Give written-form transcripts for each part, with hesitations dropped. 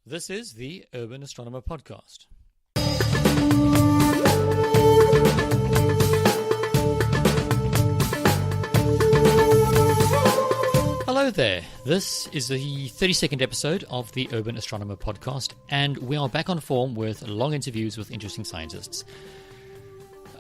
This is the Urban Astronomer Podcast. Hello there. This is the 32nd episode of the Urban Astronomer Podcast, and we are back on form with long interviews with interesting scientists.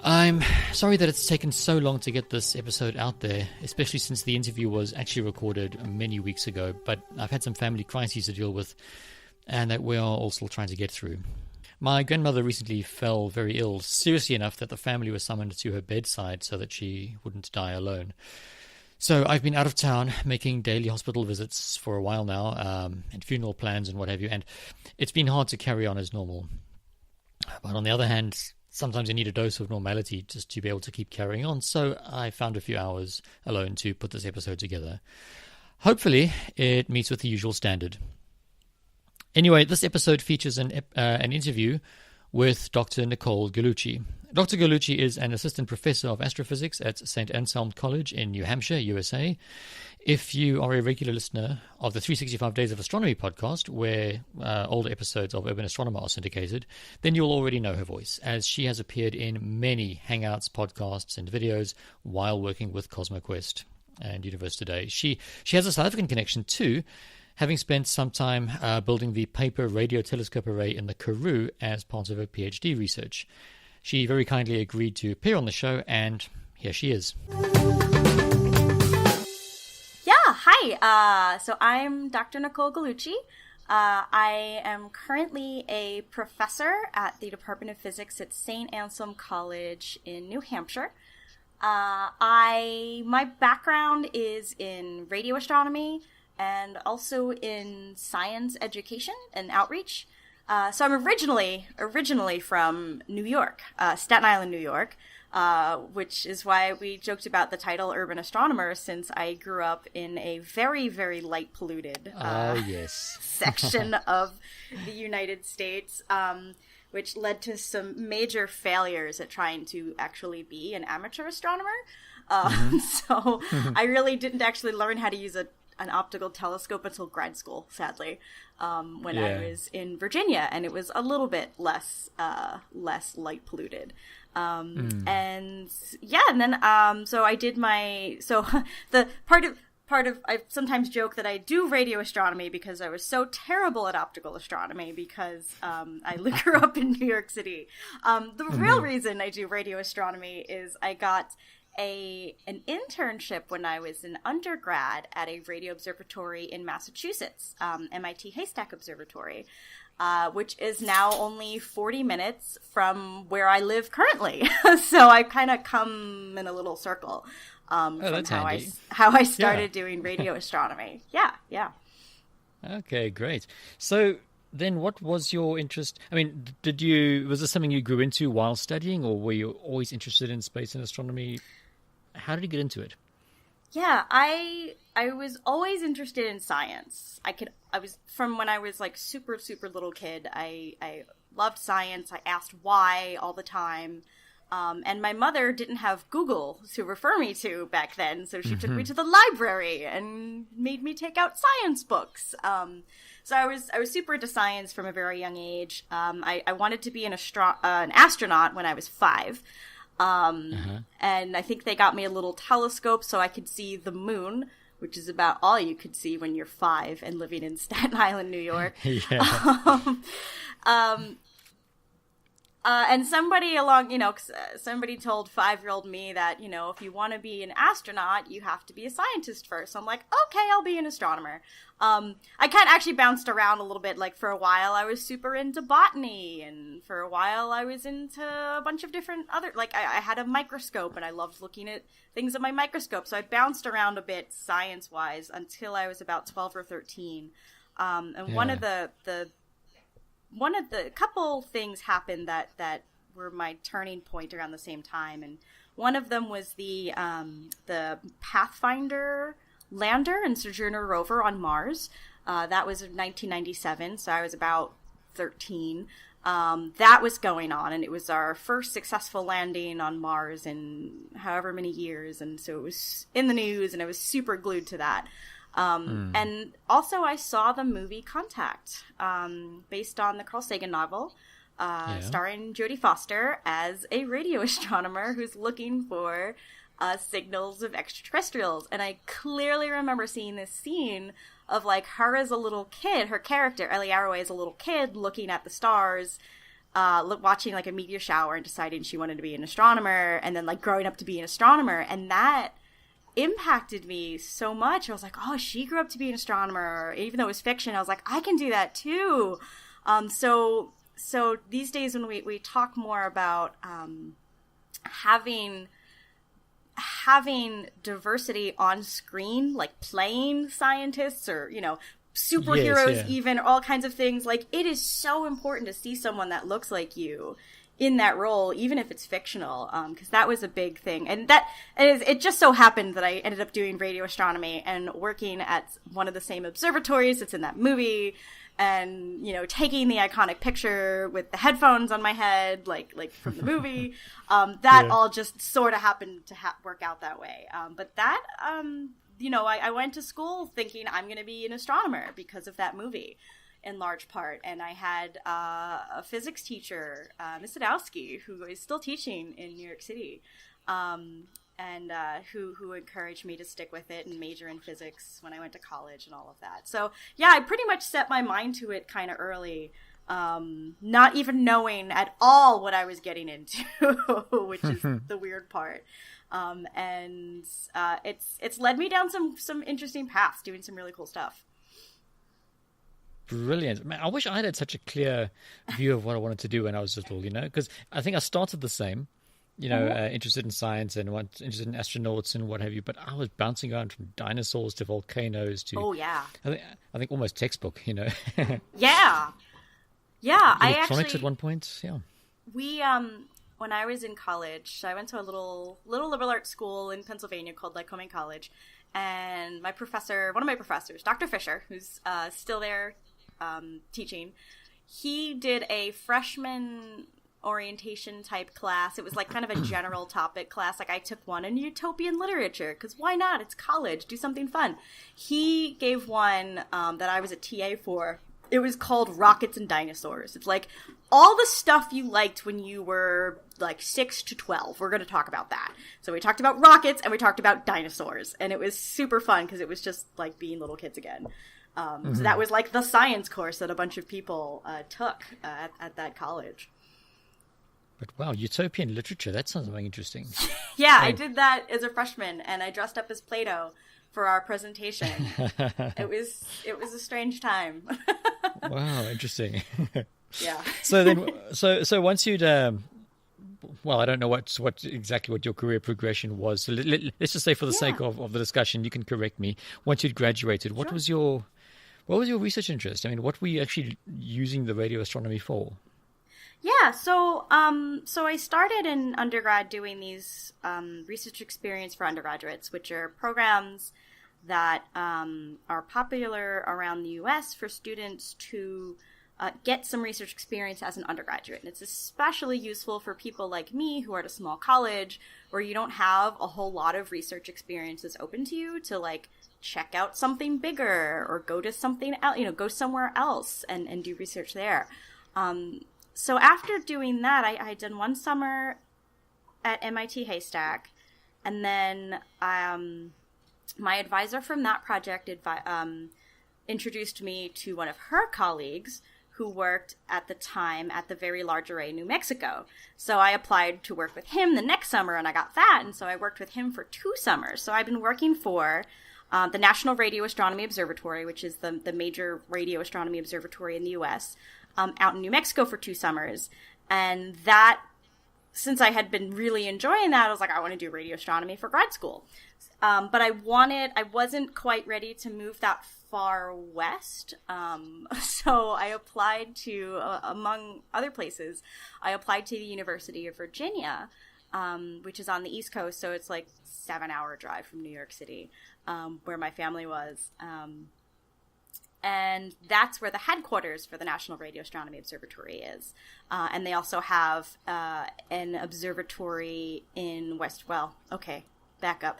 I'm sorry that it's taken so long to get this episode out there, especially since the interview was actually recorded many weeks ago, but I've had some family crises to deal with and that we are all still trying to get through. My grandmother recently fell very ill, seriously enough that the family was summoned to her bedside so that she wouldn't die alone. So I've been out of town making daily hospital visits for a while now, and funeral plans and what have you, and it's been hard to carry on as normal. But on the other hand, sometimes you need a dose of normality just to be able to keep carrying on, so I found a few hours alone to put this episode together. Hopefully, it meets with the usual standard. Anyway, this episode features an interview with Dr. Nicole Gugliucci. Dr. Gugliucci is an assistant professor of astrophysics at St. Anselm College in New Hampshire, USA. If you are a regular listener of the 365 Days of Astronomy podcast, where older episodes of Urban Astronomer are syndicated, then you'll already know her voice, as she has appeared in many Hangouts, podcasts, and videos while working with Cosmoquest and Universe Today. She has a South African connection too, having spent some time building the Paper Radio Telescope Array in the Karoo as part of her PhD research. She very kindly agreed to appear on the show, and here she is. Yeah, hi. So I'm Dr. Nicole Gugliucci. I am currently a professor at the Department of Physics at St. Anselm College in New Hampshire. My background is in radio astronomy, and also in science education and outreach. So I'm originally from New York, Staten Island, New York, which is why we joked about the title Urban Astronomer, since I grew up in a very, very light polluted section of the United States, which led to some major failures at trying to actually be an amateur astronomer. So I really didn't actually learn how to use an optical telescope until grad school, sadly, when I was in Virginia, and it was a little bit less light polluted. And then so I did the part of I sometimes joke that I do radio astronomy because I was so terrible at optical astronomy because I grew up in New York City. The real reason I do radio astronomy is I got an internship when I was an undergrad at a radio observatory in Massachusetts, MIT Haystack Observatory, which is now only 40 minutes from where I live currently. So I kind of come in a little circle from how I started doing radio astronomy. Yeah. Okay, great. So then what was your interest? I mean, was this something you grew into while studying, or were you always interested in space and astronomy? How did you get into it? Yeah, I was always interested in science. I was from when I was like super little kid. I loved science. I asked why all the time. And my mother didn't have Google to refer me to back then, so she took me to the library and made me take out science books. So I was super into science from a very young age. I wanted to be an astronaut when I was 5. And I think they got me a little telescope so I could see the moon, which is about all you could see when you're 5 and living in Staten Island, New York. And somebody somebody told 5-year-old me that, if you want to be an astronaut, you have to be a scientist first. So I'm like, okay, I'll be an astronomer. I kind of actually bounced around a little bit. Like, for a while, I was super into botany, and for a while, I was into a bunch of different other, like, I had a microscope, and I loved looking at things at my microscope. So I bounced around a bit science-wise until I was about 12 or 13. One of the couple things happened that were my turning point around the same time, and one of them was the Pathfinder lander and Sojourner rover on Mars. That was in 1997, so I was about 13. That was going on, and it was our first successful landing on Mars in however many years, and so it was in the news, and I was super glued to that. And also I saw the movie Contact, based on the Carl Sagan novel, starring Jodie Foster as a radio astronomer who's looking for signals of extraterrestrials. And I clearly remember seeing this scene of like her as a little kid, her character, Ellie Arroway, as a little kid looking at the stars, watching like a meteor shower and deciding she wanted to be an astronomer, and then like growing up to be an astronomer. And that impacted me so much. I was like, oh, she grew up to be an astronomer. Even though it was fiction, I was like, I can do that too. So these days when we talk more about having diversity on screen, like playing scientists or, you know, superheroes, even all kinds of things, like it is so important to see someone that looks like you in that role, even if it's fictional, because that was a big thing. And it just so happened that I ended up doing radio astronomy and working at one of the same observatories that's in that movie, and, you know, taking the iconic picture with the headphones on my head, like from the movie. All just sort of happened to work out that way. But that, you know, I went to school thinking I'm going to be an astronomer because of that movie, in large part. And I had a physics teacher, Miss Sadowski, who is still teaching in New York City, and who encouraged me to stick with it and major in physics when I went to college and all of that. So, yeah, I pretty much set my mind to it kind of early, not even knowing at all what I was getting into, which is the weird part. And it's led me down some interesting paths, doing some really cool stuff. Brilliant. Man, I wish I had such a clear view of what I wanted to do when I was little, you know, because I think I started the same, you know, interested in science and interested in astronauts and what have you, but I was bouncing around from dinosaurs to volcanoes to, I think almost textbook, you know. Yeah. Electronics at one point, yeah. We, when I was in college, so I went to a little liberal arts school in Pennsylvania called Lycoming College, and one of my professors, Dr. Fisher, who's still there teaching, he did a freshman orientation type class. It was like kind of a general topic class. Like I took one in utopian literature, because why not? It's college. Do something fun. He gave one that I was a TA for. It was called Rockets and Dinosaurs. It's like all the stuff you liked when you were like 6 to 12. We're going to talk about that. So we talked about rockets and we talked about dinosaurs. And it was super fun because it was just like being little kids again. So that was like the science course that a bunch of people took at that college. But wow, utopian literature, that sounds very interesting. Yeah, I did that as a freshman, and I dressed up as Plato for our presentation. It was a strange time. Wow, interesting. Yeah. So then, so once you'd, well, I don't know exactly what your career progression was. So let's just say, for the sake of the discussion, you can correct me. Once you'd graduated, what was your research interest? I mean, what were you actually using the radio astronomy for? Yeah, so I started in undergrad doing these research experience for undergraduates, which are programs that are popular around the U.S. for students to get some research experience as an undergraduate. And it's especially useful for people like me who are at a small college where you don't have a whole lot of research experiences open to you to like check out something bigger or go to something else, go somewhere else and do research there. So after doing that, I had done one summer at MIT Haystack, and then my advisor from that project introduced me to one of her colleagues who worked at the time at the Very Large Array, New Mexico. So I applied to work with him the next summer, and I got that, and so I worked with him for 2 summers. So I've been working for the National Radio Astronomy Observatory, which is the major radio astronomy observatory in the U.S., out in New Mexico for 2 summers. And that, since I had been really enjoying that, I was like, I want to do radio astronomy for grad school. But I wasn't quite ready to move that far west. So I applied to, among other places, I applied to the University of Virginia, which is on the East Coast. So it's like 7-hour drive from New York City, where my family was. And that's where the headquarters for the National Radio Astronomy Observatory is. And they also have an observatory in back up.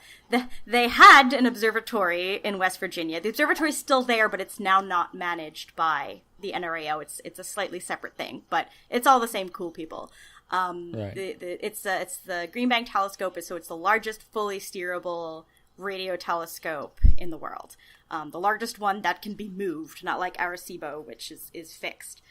They had an observatory in West Virginia. The observatory is still there, but it's now not managed by the NRAO. It's a slightly separate thing, but it's all the same cool people. Right. It's the Green Bank Telescope, so it's the largest fully steerable radio telescope in the world. The largest one that can be moved, not like Arecibo, which is fixed.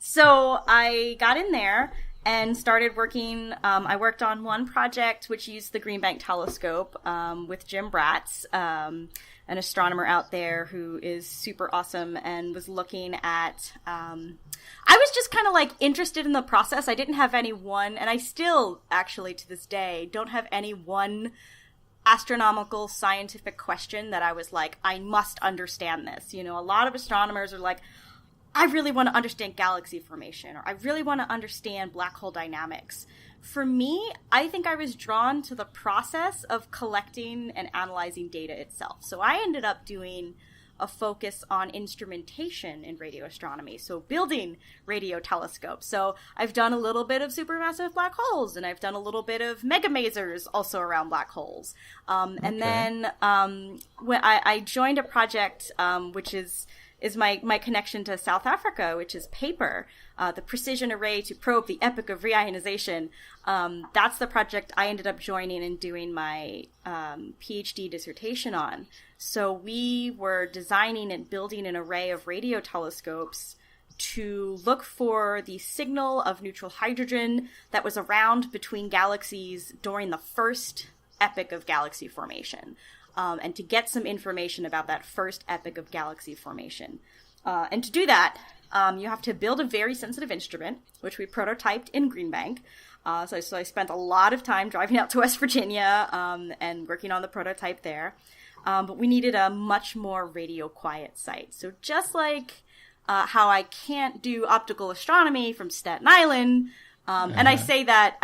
So I got in there and started working. I worked on one project which used the Green Bank Telescope with Jim Bratz, an astronomer out there who is super awesome, and was looking at... I was just kind of like interested in the process. I didn't have any one, and I still actually to this day don't have any one astronomical scientific question that I was like, I must understand this. You know, a lot of astronomers are like, I really want to understand galaxy formation, or I really want to understand black hole dynamics. For me, I think I was drawn to the process of collecting and analyzing data itself. So I ended up doing a focus on instrumentation in radio astronomy, so building radio telescopes. So I've done a little bit of supermassive black holes, and I've done a little bit of megamasers also around black holes. And then when I joined a project which is my connection to South Africa, which is PAPER, the Precision Array to Probe the Epoch of Reionization. That's the project I ended up joining and doing my PhD dissertation on. So we were designing and building an array of radio telescopes to look for the signal of neutral hydrogen that was around between galaxies during the first epoch of galaxy formation. And to get some information about that first epoch of galaxy formation. And to do that, you have to build a very sensitive instrument, which we prototyped in Green Bank. So I spent a lot of time driving out to West Virginia and working on the prototype there. But we needed a much more radio quiet site. So just like how I can't do optical astronomy from Staten Island, and I say that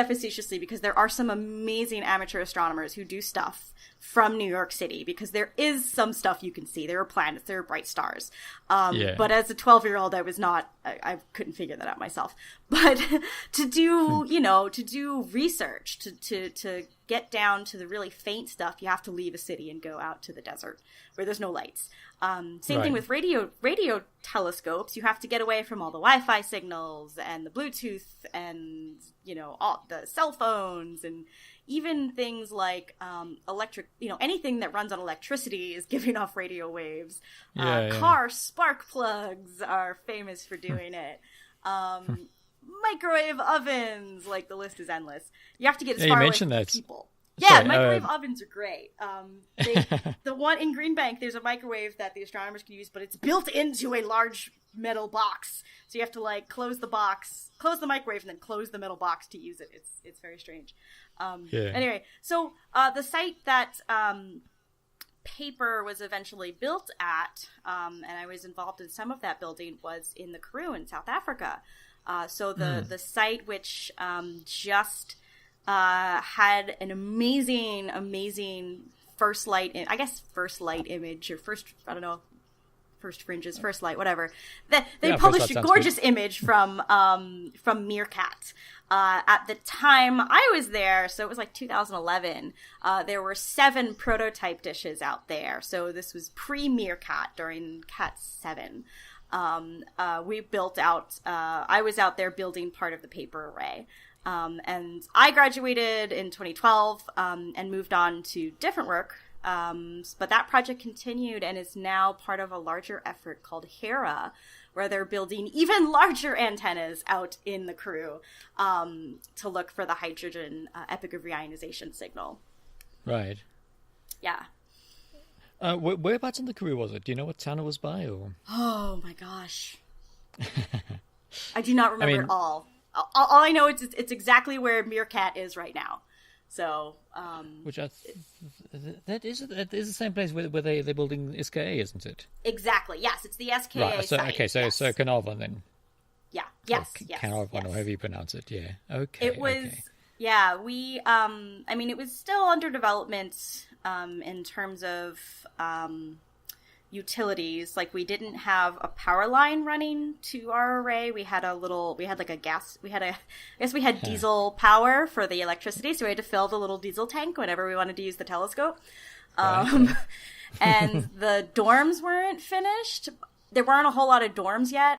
facetiously because there are some amazing amateur astronomers who do stuff from New York City, because there is some stuff you can see. There are planets, there are bright stars. But as a 12-year-old, I couldn't figure that out myself. But to do research, to get down to the really faint stuff, you have to leave a city and go out to the desert where there's no lights. Same thing with radio telescopes. You have to get away from all the Wi-Fi signals and the Bluetooth and, all the cell phones, and even things like electric, anything that runs on electricity is giving off radio waves. Car spark plugs are famous for doing it. Microwave ovens, like the list is endless. You have to get as far away from people. Yeah, microwave ovens are great. The one in Green Bank, there's a microwave that the astronomers can use, but it's built into a large metal box. So you have to close the microwave, and then close the metal box to use it. It's very strange. Anyway, so the site that PAPER was eventually built at, and I was involved in some of that building, was in the Karoo in South Africa. So the site which just had an amazing first light image, or first fringes, first light, whatever. They published a gorgeous image from Meerkat. At the time I was there, so it was 2011, there were 7 prototype dishes out there. So this was pre-Meerkat, during Cat 7. We built out, I was out there building part of the PAPER array. And I graduated in 2012 and moved on to different work. But that project continued and is now part of a larger effort called HERA, where they're building even larger antennas out in the Karoo to look for the hydrogen epoch of reionization signal. Right. Yeah. Whereabouts in the Karoo was it? Do you know what town it was by? Or? Oh my gosh. I do not remember at all. All I know is it's exactly where Meerkat is right now. So, which that is the same place where they're building SKA, isn't it? Exactly. Yes, it's the SKA site. So Carnarvon then. Yeah. Yes. Carnarvon, or however you pronounce it. Yeah. Okay. It was. Okay. Yeah. We. It was still under development in terms of utilities. Like, we didn't have a power line running to our array. We had diesel power for the electricity, so we had to fill the little diesel tank whenever we wanted to use the telescope. And the dorms weren't finished. There weren't a whole lot of dorms yet.